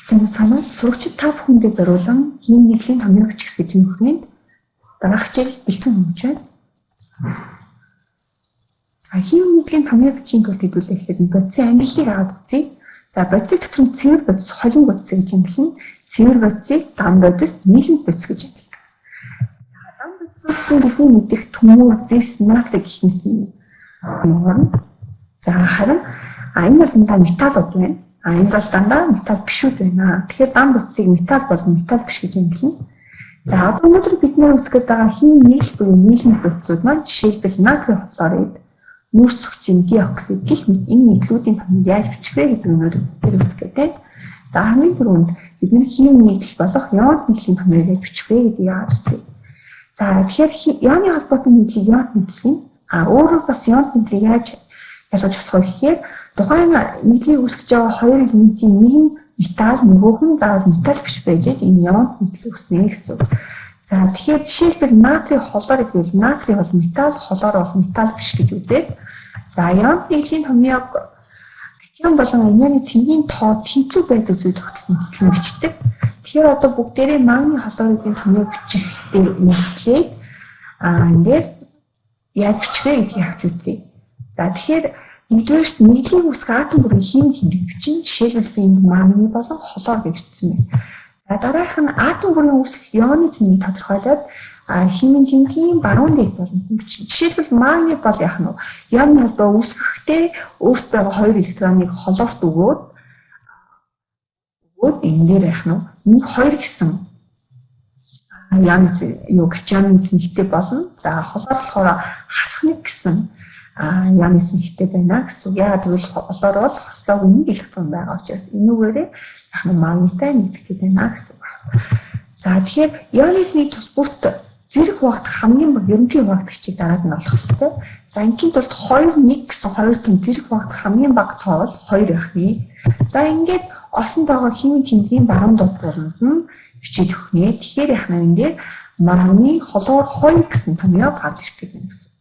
Санаа сурагчид 5 хүндээ зориулан хим нэглийн томьёо бичих сэдвийн хүрээнд дараах хичээл бэлтгэн хэмжиж байна. Хим нэглийн томьёо бичих тул хэдүүлэх гэхэд бодисын ангиллыг аваад үзье. За бодис дотор нь цэвэр бодис, холин бодис гэж ангилна. Цэвэр бодисыг дан бодис, нийлэмт бодис гэж ангилна. За дан бодисуудын бүхэн мэдих төмөр, зис, натрий гэх мэт юм. За харин энэ бол дандаа металлууд байна. Энэ бол дандаа металл бишүүд байна. Тэгэхээр дан бодисыг металл болон металл биш гэж ангилна. За одоо өнөөдөр бид нэр үзэхэд байгаа хим нийлэл буюу нийлэмт бодисууд маань жишээлбэл натрий хлорид, нүүрсрэгчийн диоксид гэх мэт энэ нийтлүүдийн томьёог яаж бичих вэ гэдэг өнөөдөр үзэхэд байна. За хамгийн түрүүнд бидний хим нийтлэл болох ионт нийтлийн томьёог яаж бичих вэ гэдгийг яагаад үзье. За тэгэхээр ионы холбоотой нийтлэл ионт нийтлэл юм. Өөрөөр бас ионт нийтлэлийг яаж ялгаж болох вэ гэхээр тухайн нийтлэлийг үүсгэж байгаа хоёр элементийн нэг нь металл, нөгөөх нь заавал металл биш байж энэ ионт нийтлэл үүснэ гэсэн. За тэгэхээр жишээлбэл натрий хлорид гэвэл натрий бол металл, хлор бол металл биш гэж үзээд за ионт нийтлийн томьёог катион болон анионы цэнгийн тоо тэнцүү байдаг зүйл тогтолцоонд нийслэн бичдэг. Тэгэхээр одоо бүгдээрээ магний хлоридын томьёог бичих дээр нийслээд ингээд яаж бичих вэ гэдгийг авч үзье. За тэгэхээр нэгдүгээрт нийлийг үүсгэх атом бүрийн хим тэмдэг бичин жишээлбэл би энд магний болон хлор гэж бичсэн байна. За дараах нь атом бүрийн үүсгэх ионы цэнийг тодорхойлоод химийн тэмдгийн баруун дэд болно. Жишээлбэл магний бол яах нь ионы холбоо үүсгэхдээ өөрт байгаа 2 электроныг хлорт өгөөд энэ дээр яах нь нэг 2 гэсэн ионы катионы цэнэгтэй болно. За хлор болохоор хасах нэг гэсэн ионы цэнэгтэй байна гэсэн. Яагаад гэвэл хлор бол хослоогүй нэг электрон байгаа учраас энүүгээрээ яах нь магнитай нэгдэх гэдэг байна гэсэн. За тэгэхээр ионы цэнийг тус бүрт зэрэг хуваагдах хамгийн бага ерөнхий хуваагдагчийг дараад нь олох ёстой. За ингийн тулд 2 1 гэсэн 2 тань зэрэг хуваагдах хамгийн бага тоо бол 2 байх нэ. За ингээд осон тоогоор химийн тэмдгийн баруун доод болонд нь бичиж өгөх нэ. Тэгэхээр яах нь энэ дээр магний хлор 2 гэсэн томьёо гарч ирэх гэдэг юм гэсэн.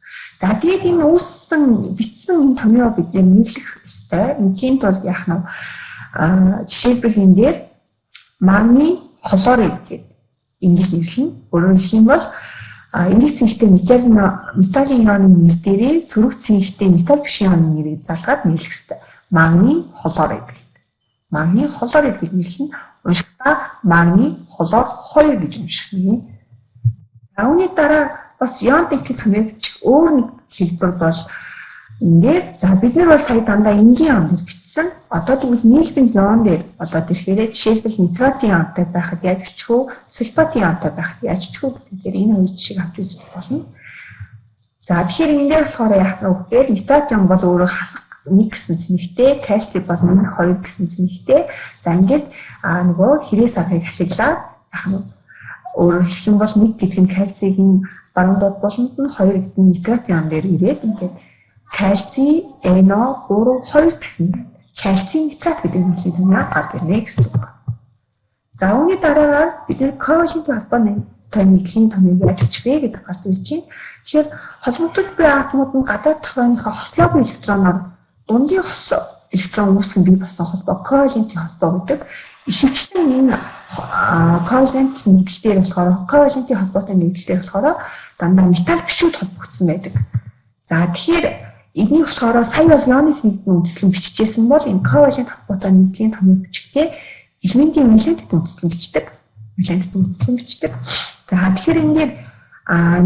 За тэгээд энэ үүссэн бичсэн энэ томьёо бид нийлэх ёстой. Ингийн тулд яах нь жишээлбэл энэ дээр магний хлорид гэдэг ингэж нэрлэнэ. Өөрөөр хэлэх юм бол энийг цэнхтэй металлын ионы нэр дээрээ сөрөг цэнхтэй металл биш ионы нэрийг залгаад нэрлэх ёстой. Магний хлорид гэдэг. Магний хлорид гэж нэрлэнэ. Уншихдаа магний хлор 2 гэж унших нэ. За үүний дараа бас ионт нийтлэг томьёог бичих өөр нэг хэлбэр бол энэ дээр за бид нар бол сая дандаа энгийн он дээр бичсэн. Одоо тэгвэл нийлбэн ион дээр болоод ирэхээр жишээлбэл нитратын ионтой байхад яаж бичих вэ? Сульфатын ионтой байхад яаж бичих вэ гэхээр энэ хоёр жишээг авч үзэх болно. За тэгэхээр энэ дээр болохоор яах вэ гэхээр нитрат ион бол өөрөө хасах 1 гэсэн цэнэгтэй, кальций бол 2 гэсэн цэнэгтэй. За ингээд нөгөө хэрээс аргыг ашиглаад яах нь өөрөөр хэлэх юм бол 1 гэдэг нь кальцийн баруун доод болонд нь 2 гэдэг нь нитрат ион дээр ирээд ингээд кальций NO3 2 дахин кальций нитрат гэдэг нийтлийн томьёо гарч ирнэ гэсэн үг. За үүний дараагаар бид нэр коалентийн холбооны нийтлийн томьёог яаж бичих вэ гэдэг гарч ирж байна. Тэгэхээр холбогдож буй атомууд нь гадаад дахрааныхаа хослоогүй электроноор дундын хос электрон үүсгэн бий болсон холбоо коалентийн холбоо гэдэг. Ихэвчлэн энэ коалент нийтлэлээр болохоор коалентийн холбоотой нийтлэлээр болохоор дандаа металл бишүүд холбогдсон байдаг. За тэгэхээр энийг болохоор сая бол ионы цэнэгт үндэслэн бичижсэн бол энэ коалент холбоотой нийтлийн томьёог бичихдээ элементийн валентэд үндэслэн бичдэг. За тэгэхээр ингээд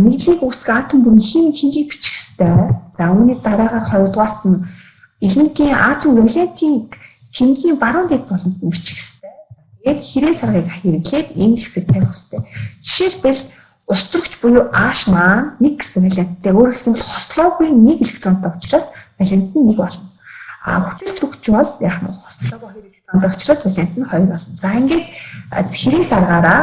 нийтлийг үүсгэх атом бүрийн химийн тэнгийг бичих ёстой. За үүний дараагаар 2 дугаарт нь элементийн атом валентийн тэнгийн баруун дэд болонд нь бичих ёстой. Тэгээд хэрээс аргыг хэрэглээд энэ хэсэг тавих ёстой. Жишээлбэл устрагч буюу H маань 1 гэсэн валенттай өөрөөр хэлбэл хослоогүй 1 электронтой учраас валент нь 1 болно. Хүчилтөрөгч бол яах нь хослоогүй 2 электронтой учраас валент нь 2 болно. За ингээд хэрээс аргаараа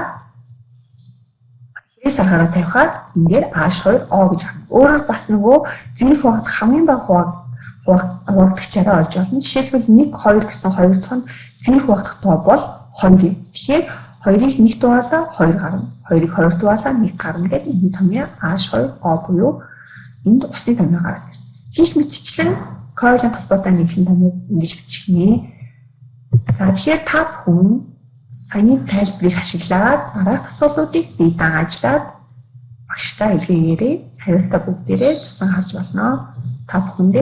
тавихаар ингээд H2O гэж байна. Өөрөөр бас нөгөө зэрэг хуваагдах хамгийн бага хуваагдагчаараа олж болно. Жишээлбэл 1 2 гэсэн 2 дахь нь зэрэг хуваагдах тоо бол 2 юм. Тэгэхээр 2-ыг 1 дугаалаа 2 гарна. 2-ыг 2 дугаалаа 1 гарна гэдэг энэ томьёо H2O буюу энд усны томьёо гараад ирнэ. Хийх мэтчлэн коалент холбоотой нийтлэн томьёог ингэж бичих нэ. За тэгэхээр та бүхэн саяны тайлбарыг ашиглаад дараах асуултуудыг бие даажлаад багштай илгээгээрэй. Хариултаа бүгдээрээ засан харж болно. Та бүхэндээ